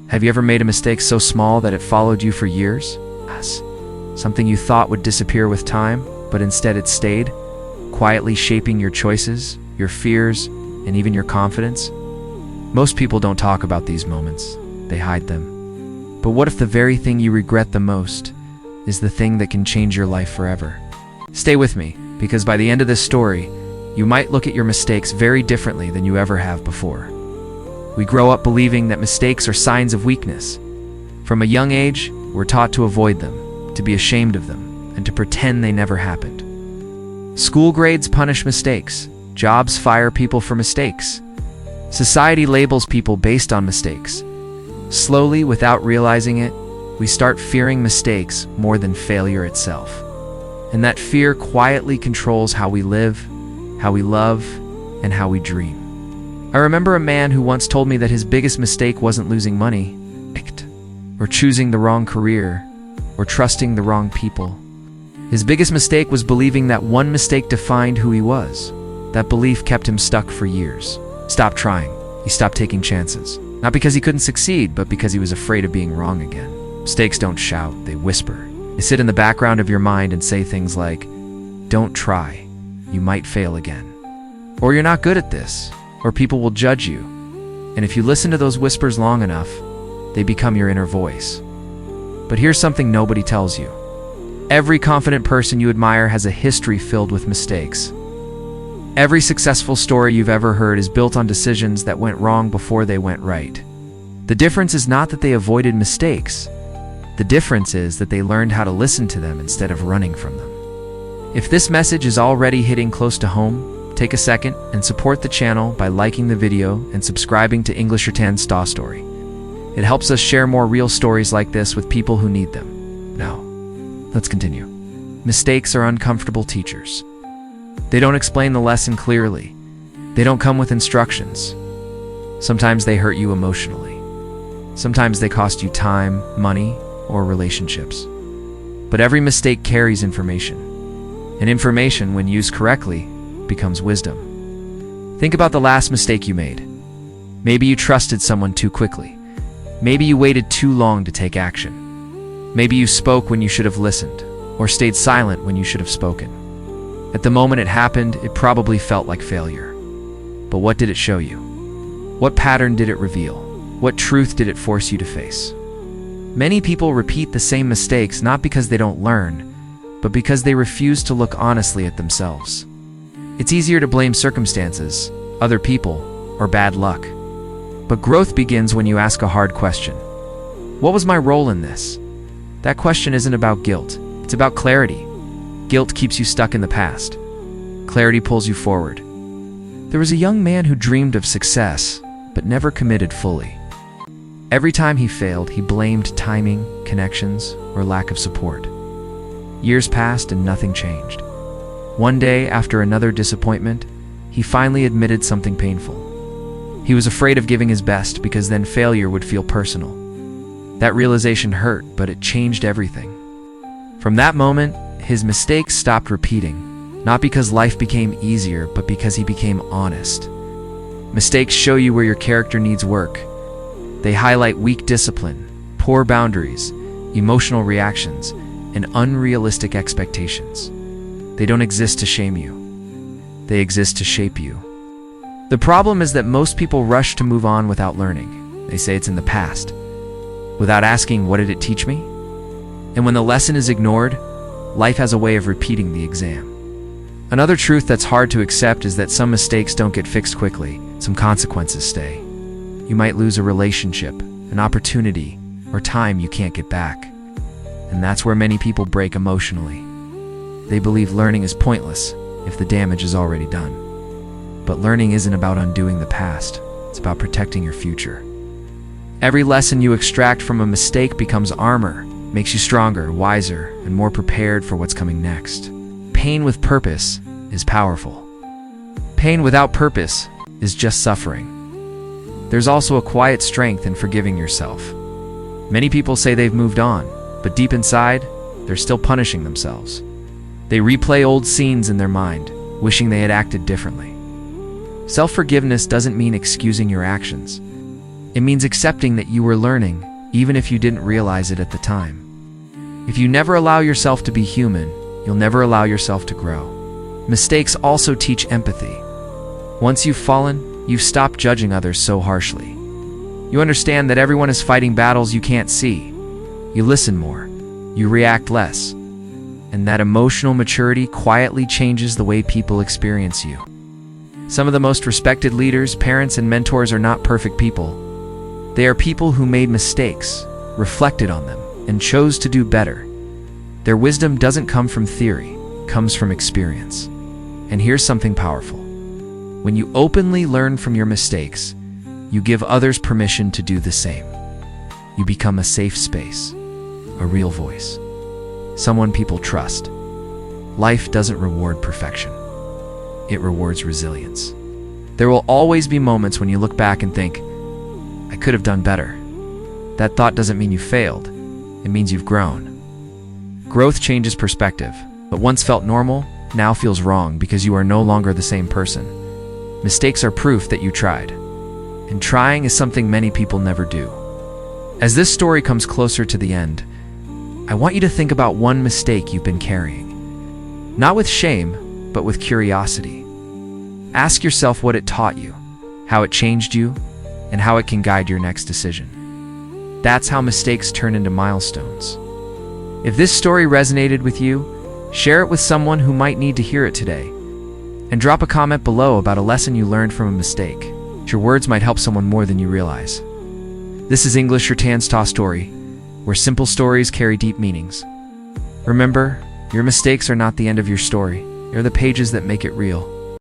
Have you ever made a mistake so small that it followed you for years? Yes. Something you thought would disappear with time, but instead it stayed, quietly shaping your choices, your fears, and even your confidence? Most people don't talk about these moments. They hide them. But what if the very thing you regret the most is the thing that can change your life forever? Stay with me, because by the end of this story, you might look at your mistakes very differently than you ever have before. We grow up believing that mistakes are signs of weakness. From a young age, we're taught to avoid them, to be ashamed of them, and to pretend they never happened. School grades punish mistakes. Jobs fire people for mistakes. Society labels people based on mistakes. Slowly, without realizing it, we start fearing mistakes more than failure itself. And that fear quietly controls how we live, how we love, and how we dream. I remember a man who once told me that his biggest mistake wasn't losing money, or choosing the wrong career, or trusting the wrong people. His biggest mistake was believing that one mistake defined who he was. That belief kept him stuck for years. Stopped trying. He stopped taking chances. Not because he couldn't succeed, but because he was afraid of being wrong again. Mistakes don't shout, they whisper. They sit in the background of your mind and say things like, "Don't try. You might fail again." Or "You're not good at this." Or "People will judge you." And if you listen to those whispers long enough, they become your inner voice. But here's something nobody tells you. Every confident person you admire has a history filled with mistakes. Every successful story you've ever heard is built on decisions that went wrong before they went right. The difference is not that they avoided mistakes. The difference is that they learned how to listen to them instead of running from them. If this message is already hitting close to home, take a second and support the channel by liking the video and subscribing to Englishshortandstories. It helps us share more real stories like this with people who need them. Now, let's continue. Mistakes are uncomfortable teachers. They don't explain the lesson clearly. They don't come with instructions. Sometimes they hurt you emotionally. Sometimes they cost you time, money, or relationships. But every mistake carries information. And information, when used correctly, becomes wisdom. Think about the last mistake you made. Maybe you trusted someone too quickly. Maybe you waited too long to take action. Maybe you spoke when you should have listened, or stayed silent when you should have spoken. At the moment it happened, it probably felt like failure. But what did it show you? What pattern did it reveal? What truth did it force you to face? Many people repeat the same mistakes not because they don't learn, but because they refuse to look honestly at themselves. It's easier to blame circumstances, other people, or bad luck. But growth begins when you ask a hard question. What was my role in this? That question isn't about guilt. It's about clarity. Guilt keeps you stuck in the past. Clarity pulls you forward. There was a young man who dreamed of success, but never committed fully. Every time he failed, he blamed timing, connections, or lack of support. Years passed and nothing changed. One day, after another disappointment, he finally admitted something painful. He was afraid of giving his best because then failure would feel personal. That realization hurt, but it changed everything. From that moment, his mistakes stopped repeating, not because life became easier, but because he became honest. Mistakes show you where your character needs work. They highlight weak discipline, poor boundaries, emotional reactions, and unrealistic expectations. They don't exist to shame you. They exist to shape you. The problem is that most people rush to move on without learning. They say it's in the past, without asking, what did it teach me? And when the lesson is ignored, life has a way of repeating the exam. Another truth that's hard to accept is that some mistakes don't get fixed quickly. Some consequences stay. You might lose a relationship, an opportunity, or time you can't get back. And that's where many people break emotionally. They believe learning is pointless if the damage is already done. But learning isn't about undoing the past. It's about protecting your future. Every lesson you extract from a mistake becomes armor, makes you stronger, wiser, and more prepared for what's coming next. Pain with purpose is powerful. Pain without purpose is just suffering. There's also a quiet strength in forgiving yourself. Many people say they've moved on, but deep inside, they're still punishing themselves. They replay old scenes in their mind, wishing they had acted differently. Self-forgiveness doesn't mean excusing your actions. It means accepting that you were learning, even if you didn't realize it at the time. If you never allow yourself to be human, you'll never allow yourself to grow. Mistakes also teach empathy. Once you've fallen, you've stopped judging others so harshly. You understand that everyone is fighting battles you can't see. You listen more. You react less. And that emotional maturity quietly changes the way people experience you. Some of the most respected leaders, parents, and mentors are not perfect people. They are people who made mistakes, reflected on them, and chose to do better. Their wisdom doesn't come from theory, it comes from experience. And here's something powerful. When you openly learn from your mistakes, you give others permission to do the same. You become a safe space, a real voice, someone people trust. Life doesn't reward perfection. It rewards resilience. There will always be moments when you look back and think, I could have done better. That thought doesn't mean you failed. It means you've grown. Growth changes perspective. What once felt normal now feels wrong because you are no longer the same person. Mistakes are proof that you tried. And trying is something many people never do. As this story comes closer to the end, I want you to think about one mistake you've been carrying. Not with shame, but with curiosity. Ask yourself what it taught you, how it changed you, and how it can guide your next decision. That's how mistakes turn into milestones. If this story resonated with you, share it with someone who might need to hear it today. And drop a comment below about a lesson you learned from a mistake. Your words might help someone more than you realize. This is Englishshortandstories, where simple stories carry deep meanings. Remember, your mistakes are not the end of your story. They're the pages that make it real.